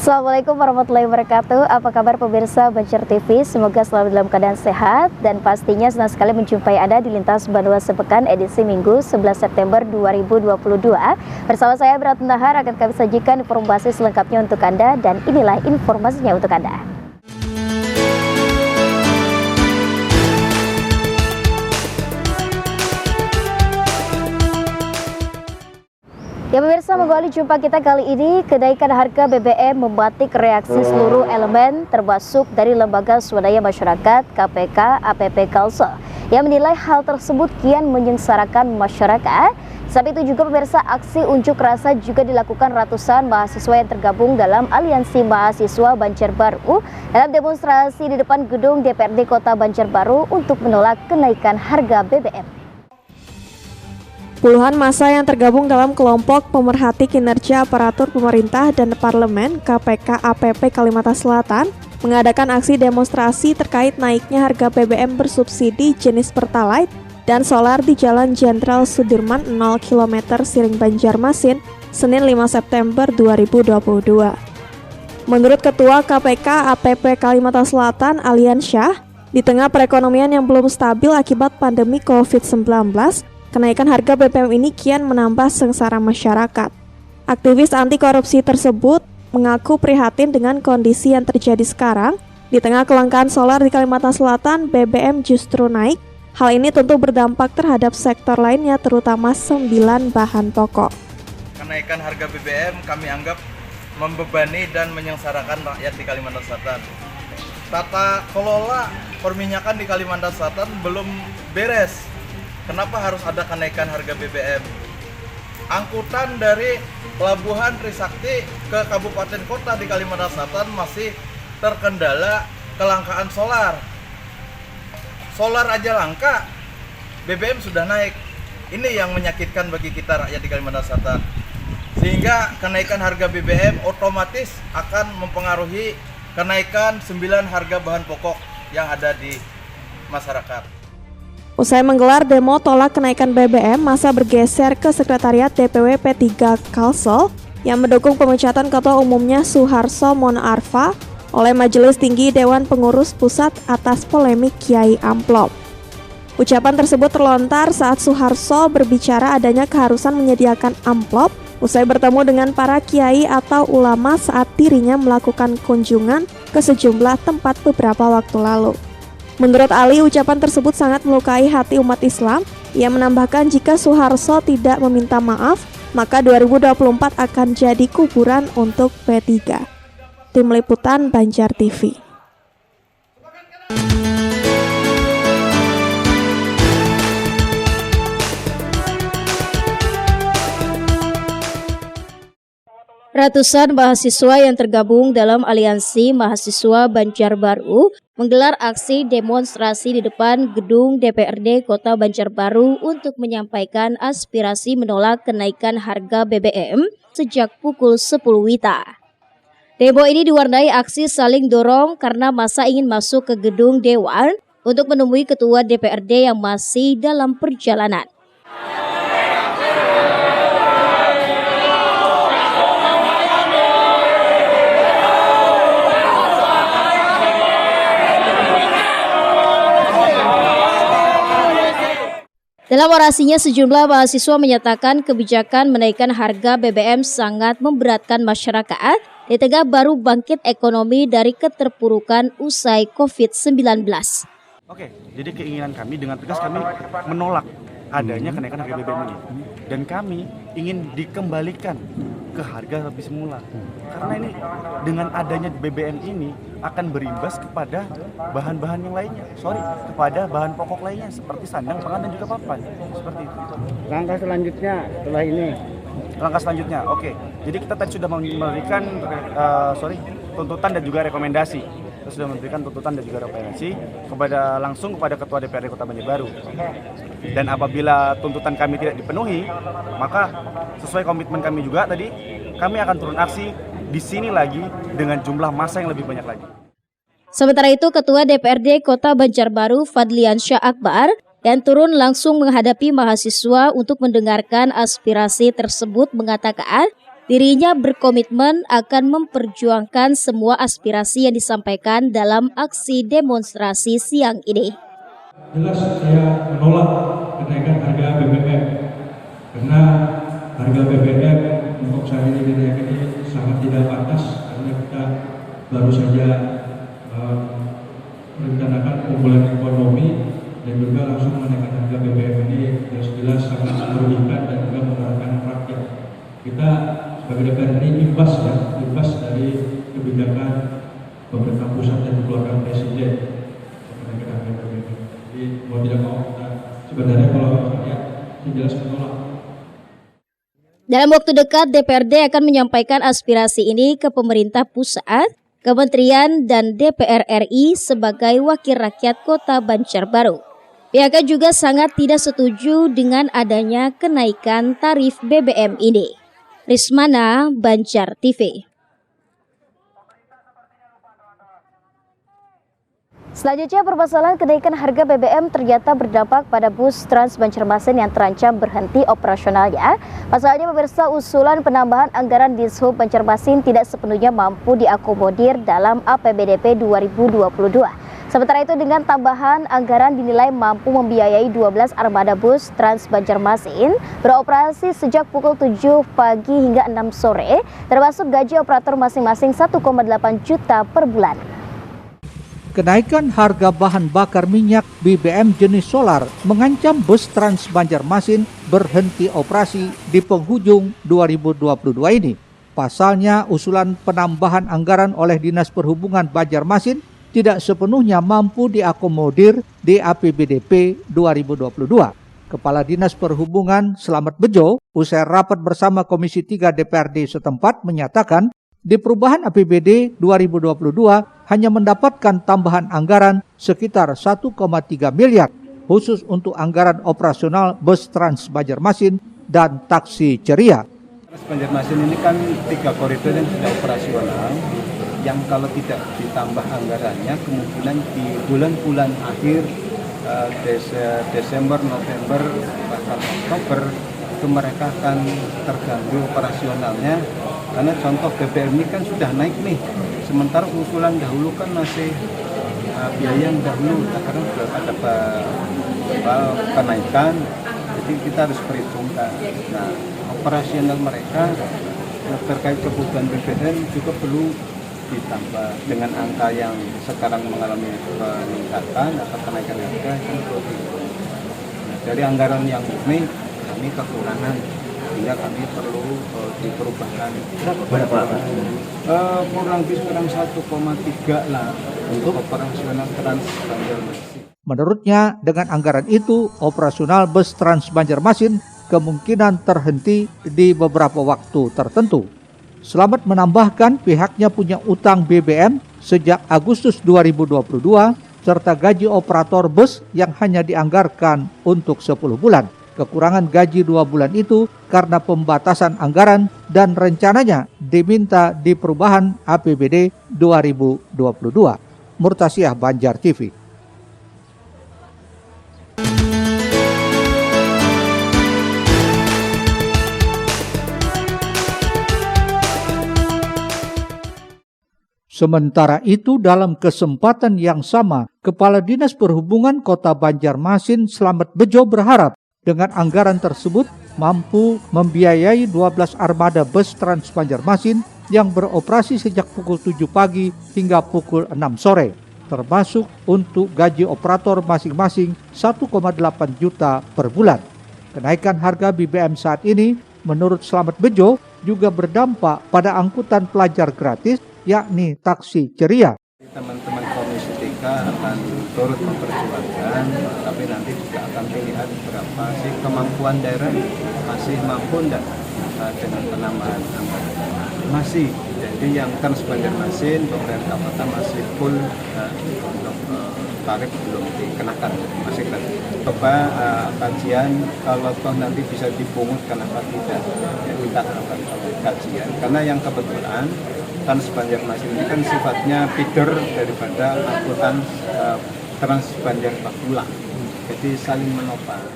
Assalamualaikum warahmatullahi wabarakatuh. Apa kabar pemirsa Banjar TV? Semoga selalu dalam keadaan sehat dan pastinya senang sekali menjumpai Anda di Lintas Bandung Sepekan edisi Minggu 11 September 2022. Bersama saya Berat Nahar akan kami sajikan informasi selengkapnya untuk Anda dan inilah informasinya untuk Anda. Ya pemirsa, mengawali jumpa kita kali ini, kenaikan harga BBM membatik reaksi seluruh elemen termasuk dari Lembaga Swadaya Masyarakat KPK APP Kalsel yang menilai hal tersebut kian menyengsarakan masyarakat. Saat itu juga pemirsa, aksi unjuk rasa juga dilakukan ratusan mahasiswa yang tergabung dalam Aliansi Mahasiswa Banjarbaru dalam demonstrasi di depan gedung DPRD Kota Banjarbaru untuk menolak kenaikan harga BBM. Puluhan massa yang tergabung dalam kelompok pemerhati kinerja aparatur pemerintah dan parlemen KPK APP Kalimantan Selatan mengadakan aksi demonstrasi terkait naiknya harga BBM bersubsidi jenis Pertalite dan solar di Jalan Jenderal Sudirman 0 km Siring Banjarmasin, Senin 5 September 2022. Menurut Ketua KPK APP Kalimantan Selatan Aliansyah, di tengah perekonomian yang belum stabil akibat pandemi COVID-19, kenaikan harga BBM ini kian menambah sengsara masyarakat. Aktivis anti korupsi tersebut mengaku prihatin dengan kondisi yang terjadi sekarang. Di tengah kelangkaan solar di Kalimantan Selatan, BBM justru naik. Hal ini tentu berdampak terhadap sektor lainnya, terutama 9 bahan pokok. Kenaikan harga BBM kami anggap membebani dan menyengsarakan rakyat di Kalimantan Selatan. Tata kelola perminyakan di Kalimantan Selatan belum beres. Kenapa harus ada kenaikan harga BBM? Angkutan dari Pelabuhan Trisakti ke kabupaten kota di Kalimantan Selatan masih terkendala kelangkaan solar. Solar aja langka, BBM sudah naik. Ini yang menyakitkan bagi kita rakyat di Kalimantan Selatan. Sehingga kenaikan harga BBM otomatis akan mempengaruhi kenaikan 9 harga bahan pokok yang ada di masyarakat. Usai menggelar demo tolak kenaikan BBM, massa bergeser ke Sekretariat DPW P3 Kalsel yang mendukung pemecatan Ketua Umumnya Suharso Monoarfa oleh Majelis Tinggi Dewan Pengurus Pusat atas polemik Kiai Amplop. Ucapan tersebut terlontar saat Suharso berbicara adanya keharusan menyediakan amplop usai bertemu dengan para kiai atau ulama saat dirinya melakukan kunjungan ke sejumlah tempat beberapa waktu lalu. Menurut Ali, ucapan tersebut sangat melukai hati umat Islam. Ia menambahkan jika Suharso tidak meminta maaf, maka 2024 akan jadi kuburan untuk P3. Tim Liputan Banjar TV. Ratusan mahasiswa yang tergabung dalam Aliansi Mahasiswa Banjarbaru menggelar aksi demonstrasi di depan gedung DPRD Kota Banjarbaru untuk menyampaikan aspirasi menolak kenaikan harga BBM sejak pukul 10 WITA. Demo ini diwarnai aksi saling dorong karena massa ingin masuk ke gedung Dewan untuk menemui Ketua DPRD yang masih dalam perjalanan. Dalam orasinya, sejumlah mahasiswa menyatakan kebijakan menaikkan harga BBM sangat memberatkan masyarakat di tengah baru bangkit ekonomi dari keterpurukan usai COVID-19. Oke, jadi keinginan kami dengan tegas kami menolak adanya kenaikan harga BBM ini. Dan kami ingin dikembalikan ke harga lebih semula. Karena ini dengan adanya BBM ini akan berimbas kepada bahan-bahan yang lainnya. Kepada bahan pokok lainnya seperti sandang, pangan dan juga papan. Seperti itu. Langkah selanjutnya setelah ini. Langkah selanjutnya, oke. Jadi kita tadi sudah memberikan tuntutan dan juga rekomendasi. Kita sudah memberikan tuntutan dan juga rekomendasi langsung kepada Ketua DPRD Kota Banjarbaru. Dan apabila tuntutan kami tidak dipenuhi, maka sesuai komitmen kami juga tadi, kami akan turun aksi di sini lagi dengan jumlah massa yang lebih banyak lagi. Sementara itu, Ketua DPRD Kota Banjarbaru Fadliansyah Akbar dan turun langsung menghadapi mahasiswa untuk mendengarkan aspirasi tersebut mengatakan Dirinya berkomitmen akan memperjuangkan semua aspirasi yang disampaikan dalam aksi demonstrasi siang ini. Jelas saya menolak kenaikan harga BBM karena harga BBM untuk saat ini dinaikkan ini sangat tidak pantas karena kita baru saja merencanakan pemulihan ekonomi dan juga langsung menaikkan harga BBM ini jelas sangat merugikan dan juga memberatkan rakyat. Kita sebagai DPR ini imbas dari kebijakan pemerintah pusat dan dikeluarkan Presiden kenaikan harga BBM. Jadi mau tidak mau kita sebenarnya kalau rakyat jelas menolak. Dalam waktu dekat, DPRD akan menyampaikan aspirasi ini ke pemerintah pusat, kementerian, dan DPR RI sebagai wakil rakyat Kota Banjarbaru. Pihaknya juga sangat tidak setuju dengan adanya kenaikan tarif BBM ini. Rismana, Banjar TV. Selanjutnya, permasalahan kenaikan harga BBM ternyata berdampak pada bus Trans Banjarmasin yang terancam berhenti operasionalnya. Pasalnya, pemirsa, usulan penambahan anggaran Dishub Banjarmasin tidak sepenuhnya mampu diakomodir dalam APBDP 2022. Sementara itu, dengan tambahan anggaran dinilai mampu membiayai 12 armada bus Trans Banjarmasin beroperasi sejak pukul 7 pagi hingga 6 sore, termasuk gaji operator masing-masing 1,8 juta per bulan. Kenaikan harga bahan bakar minyak BBM jenis solar mengancam bus Trans Banjarmasin berhenti operasi di penghujung 2022 ini. Pasalnya, usulan penambahan anggaran oleh Dinas Perhubungan Banjarmasin tidak sepenuhnya mampu diakomodir di APBDP 2022. Kepala Dinas Perhubungan Slamet Bejo, usai rapat bersama Komisi 3 DPRD setempat menyatakan, di perubahan APBD 2022 hanya mendapatkan tambahan anggaran sekitar 1,3 miliar khusus untuk anggaran operasional bus Trans Banjarmasin dan taksi ceria. Trans Banjarmasin ini kan 3 koridor yang sudah operasional, yang kalau tidak ditambah anggarannya kemungkinan di bulan-bulan akhir Desember, November, bahkan Oktober itu mereka akan terganggu operasionalnya. Karena contoh BBM ini kan sudah naik nih, sementara usulan dahulu kan masih biaya yang dahulu, karena belum ada kenaikan, jadi kita harus perhitungkan. Nah, operasional mereka terkait kebutuhan BBM juga perlu ditambah dengan angka yang sekarang mengalami peningkatan atau kenaikan harga. Nah, dari anggaran yang ini kami kekurangan, sehingga kami perlu diperubahan. Berapa? Kurang lebih 1,3 lah untuk operasional Trans Banjarmasin. Menurutnya, dengan anggaran itu, operasional bus Trans Banjarmasin kemungkinan terhenti di beberapa waktu tertentu. Slamet menambahkan pihaknya punya utang BBM sejak Agustus 2022 serta gaji operator bus yang hanya dianggarkan untuk 10 bulan. Kekurangan gaji 2 bulan itu karena pembatasan anggaran dan rencananya diminta di perubahan APBD 2022. Murtasiah, Banjar TV. Sementara itu, dalam kesempatan yang sama, Kepala Dinas Perhubungan Kota Banjarmasin Slamet Bejo berharap dengan anggaran tersebut mampu membiayai 12 armada bus Trans Banjarmasin yang beroperasi sejak pukul 7 pagi hingga pukul 6 sore, termasuk untuk gaji operator masing-masing 1,8 juta per bulan. Kenaikan harga BBM saat ini, menurut Slamet Bejo, juga berdampak pada angkutan pelajar gratis, yakni taksi ceria. Teman-teman Komisi 3 akan turut memperjuangkan, tapi nanti juga akan dilihat berapa sih kemampuan daerah, masih mampu enggak dengan penambahan anggaran. Masih, jadi yang Trans Banjarmasin pemerintah kota masih full untuk tarif belum dikenakan, masih kan. Coba kajian kalau toh nanti bisa dipungut kenapa tidak, ya kita akan kajian, karena yang kebetulan Trans Banjarmasin ini kan sifatnya feeder daripada angkutan Trans Banjar Bakulang, jadi saling menopang.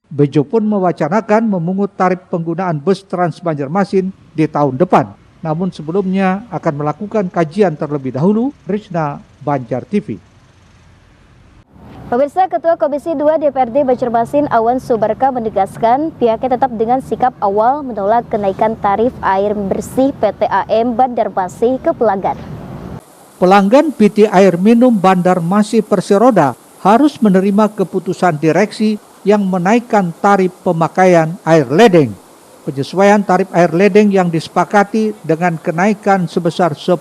Bejo pun mewacanakan memungut tarif penggunaan bus Trans Banjarmasin di tahun depan. Namun sebelumnya akan melakukan kajian terlebih dahulu. Rishna, Banjar TV. Pemirsa, Ketua Komisi 2 DPRD Banjarmasin Awan Subarka menegaskan pihaknya tetap dengan sikap awal menolak kenaikan tarif air bersih PT AM Banjarmasin ke pelanggan. Pelanggan PT Air Minum Banjarmasin Perseroda harus menerima keputusan direksi yang menaikkan tarif pemakaian air ledeng. Penyesuaian tarif air ledeng yang disepakati dengan kenaikan sebesar 10%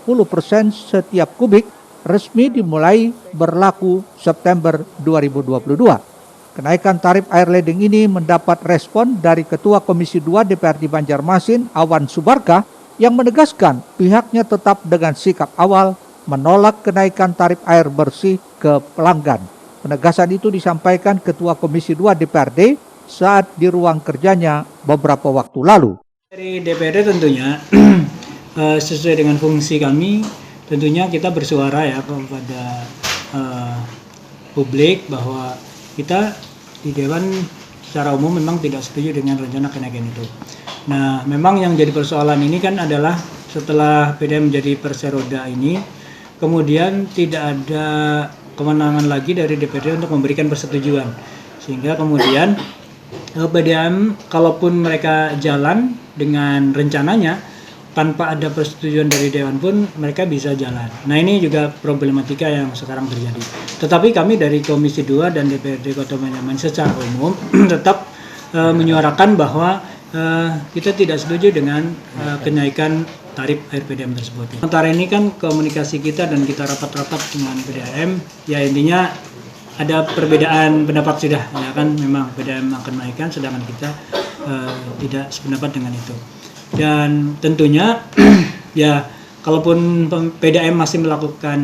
setiap kubik resmi dimulai berlaku September 2022. Kenaikan tarif air ledeng ini mendapat respon dari Ketua Komisi 2 DPRD Banjarmasin Awan Subarka yang menegaskan pihaknya tetap dengan sikap awal menolak kenaikan tarif air bersih ke pelanggan. Penegasan itu disampaikan Ketua Komisi 2 DPRD saat di ruang kerjanya beberapa waktu lalu. Dari DPRD tentunya sesuai dengan fungsi kami, tentunya kita bersuara ya kepada publik bahwa kita di Dewan secara umum memang tidak setuju dengan rencana kenaikan itu. Nah, memang yang jadi persoalan ini kan adalah setelah PDAM menjadi Perseroda ini, kemudian tidak ada kewenangan lagi dari DPRD untuk memberikan persetujuan. Sehingga kemudian PDAM kalaupun mereka jalan dengan rencananya, tanpa ada persetujuan dari Dewan pun mereka bisa jalan. Nah, ini juga problematika yang sekarang terjadi. Tetapi kami dari Komisi 2 dan DPRD Kota Banjarmasin secara umum tetap menyuarakan bahwa kita tidak setuju dengan kenaikan tarif air PDAM tersebut. Sementara ini kan komunikasi kita dan kita rapat-rapat dengan PDAM, ya intinya ada perbedaan pendapat sudah, ya kan memang PDAM akan menaikkan, sedangkan kita tidak sependapat dengan itu. Dan tentunya ya kalaupun PDAM masih melakukan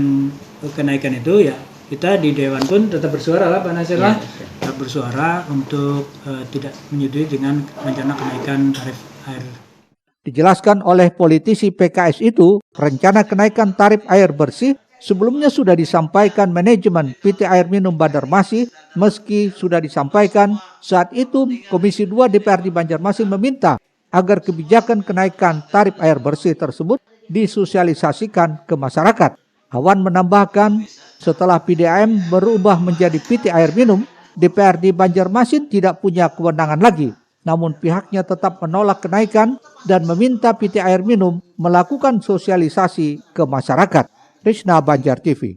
kenaikan itu, ya kita di Dewan pun tetap bersuara lah Pak Nasir lah, tetap bersuara untuk tidak menyetujui dengan rencana kenaikan tarif air. Dijelaskan oleh politisi PKS itu, rencana kenaikan tarif air bersih sebelumnya sudah disampaikan manajemen PT Air Minum Banjarmasin. Meski sudah disampaikan, saat itu Komisi 2 DPRD Banjarmasin meminta agar kebijakan kenaikan tarif air bersih tersebut disosialisasikan ke masyarakat. Awan menambahkan, setelah PDAM berubah menjadi PT Air Minum, DPRD Banjarmasin tidak punya kewenangan lagi. Namun pihaknya tetap menolak kenaikan dan meminta PT Air Minum melakukan sosialisasi ke masyarakat. Rishna, Banjar TV.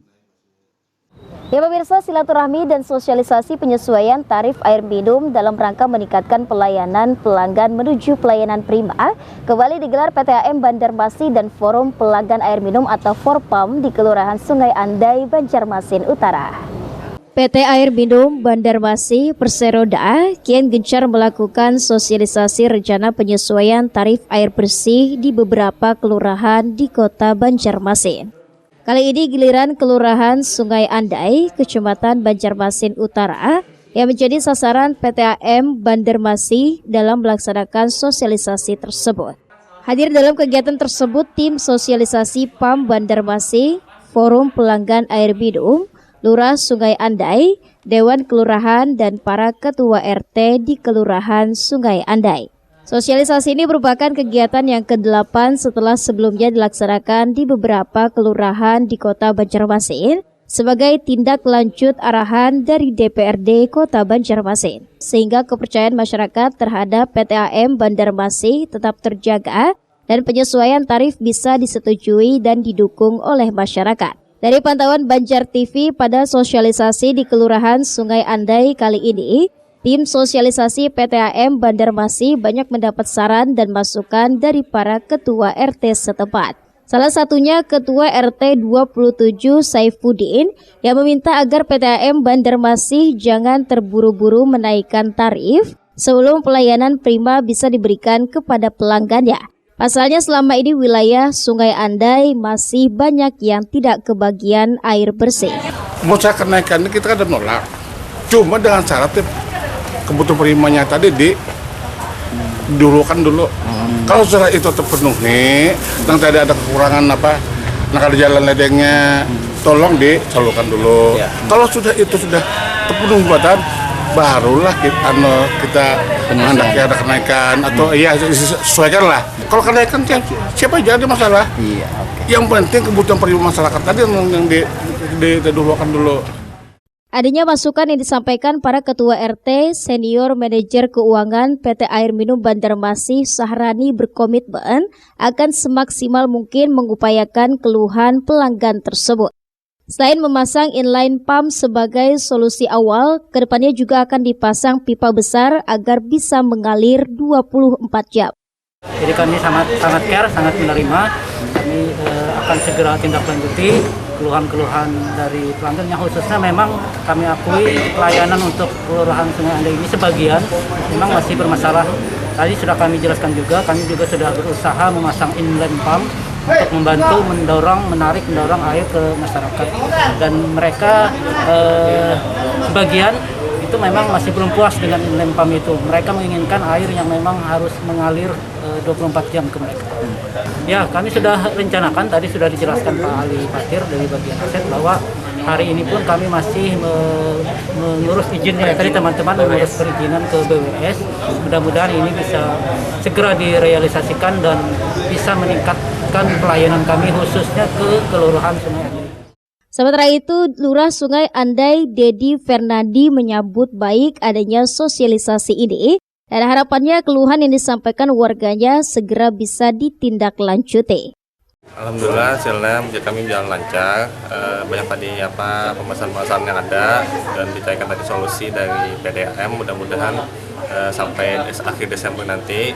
Ya pemirsa, silaturahmi dan sosialisasi penyesuaian tarif air minum dalam rangka meningkatkan pelayanan pelanggan menuju pelayanan prima kembali digelar PT AM Banjarmasin dan Forum Pelanggan Air Minum atau Forpam di Kelurahan Sungai Andai, Banjarmasin Utara. PT Air Minum Banjarmasin Perseroda kian gencar melakukan sosialisasi rencana penyesuaian tarif air bersih di beberapa kelurahan di Kota Banjarmasin. Kali ini giliran Kelurahan Sungai Andai, Kecamatan Banjarmasin Utara yang menjadi sasaran PT AM Banjarmasin dalam melaksanakan sosialisasi tersebut. Hadir dalam kegiatan tersebut tim sosialisasi PAM Banjarmasin, Forum Pelanggan Air Minum, Lurah Sungai Andai, Dewan Kelurahan dan para ketua RT di Kelurahan Sungai Andai. Sosialisasi ini merupakan kegiatan yang ke-8 setelah sebelumnya dilaksanakan di beberapa kelurahan di Kota Banjarmasin sebagai tindak lanjut arahan dari DPRD Kota Banjarmasin, sehingga kepercayaan masyarakat terhadap PT AM Banjarmasin tetap terjaga dan penyesuaian tarif bisa disetujui dan didukung oleh masyarakat. Dari pantauan Banjar TV pada sosialisasi di Kelurahan Sungai Andai kali ini, tim sosialisasi PT AM Banjarmasin banyak mendapat saran dan masukan dari para ketua RT setempat. Salah satunya Ketua RT 27 Saifuddin yang meminta agar PT AM Banjarmasin jangan terburu-buru menaikkan tarif sebelum pelayanan prima bisa diberikan kepada pelanggannya. Pasalnya selama ini wilayah Sungai Andai masih banyak yang tidak kebagian air bersih. Mau saya kenaikan kita kan menolak, cuma dengan syarat kebutuhan primanya tadi dulu. Kalau sudah itu terpenuhi, dan tadi ada kekurangan nah kalau jalan ledengnya, tolong disalurkan dulu. Kalau sudah itu sudah terpenuhi buatan, barulah kita hendaknya ada kenaikan atau iya sesuaikan lah. Kalau kenaikan siapa jadi masalah. Iya, oke. Yang penting kebutuhan pribadi masyarakat tadi yang didahulukan dulu. Adanya masukan yang disampaikan para Ketua RT, Senior Manajer Keuangan PT Air Minum Banjarmasin Sahrani berkomitmen akan semaksimal mungkin mengupayakan keluhan pelanggan tersebut. Selain memasang inline pump sebagai solusi awal, kedepannya juga akan dipasang pipa besar agar bisa mengalir 24 jam. Jadi kami sangat care, sangat menerima. Kami akan segera tindak lanjuti keluhan-keluhan dari pelanggan yang khususnya memang kami akui pelayanan untuk Kelurahan Sungai Andai ini sebagian memang masih bermasalah. Tadi sudah kami jelaskan juga, kami juga sudah berusaha memasang inline pump untuk membantu mendorong air ke masyarakat, dan mereka sebagian itu memang masih belum puas dengan inline pump itu. Mereka menginginkan air yang memang harus mengalir 24 jam ke mereka. Ya, kami sudah rencanakan, tadi sudah dijelaskan Pak Ali Fatir dari bagian aset bahwa hari ini pun kami masih mengurus izinnya. Tadi teman-teman mengurus perizinan ke BWS. Mudah-mudahan ini bisa segera direalisasikan dan bisa meningkatkan pelayanan kami khususnya ke Kelurahan Sungai Andai. Sementara itu, Lurah Sungai Andai Dedi Fernandi menyambut baik adanya sosialisasi ini dan harapannya keluhan yang disampaikan warganya segera bisa ditindaklanjuti. Alhamdulillah hasilnya kami berjalan lancar, banyak tadi pembahasan-pembahasan yang ada dan dicarikan tadi solusi dari PDAM. Mudah-mudahan sampai akhir Desember nanti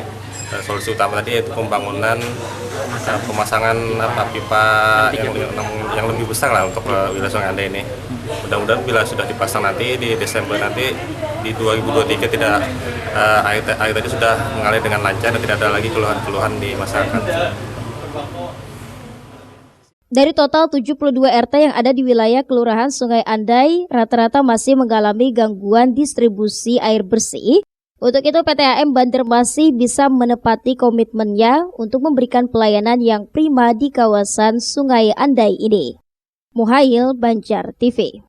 solusi utama tadi yaitu pembangunan pemasangan pipa yang lebih besar lah untuk wilayah Sungai Andai ini. Mudah-mudahan bila sudah dipasang nanti di Desember nanti di 2023 tidak air tadi sudah mengalir dengan lancar dan tidak ada lagi keluhan-keluhan di masyarakat. Dari total 72 RT yang ada di wilayah Kelurahan Sungai Andai, rata-rata masih mengalami gangguan distribusi air bersih. Untuk itu PT AM Banjarmasin bisa menepati komitmennya untuk memberikan pelayanan yang prima di kawasan Sungai Andai ini. Muhail, Banjar TV.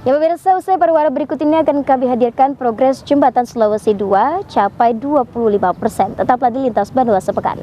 Ya pemirsa, usai pariwara berikut ini akan kami hadirkan progres jembatan Sulawesi 2 capai 25%. Tetaplah di Lintas Bandung sepekan.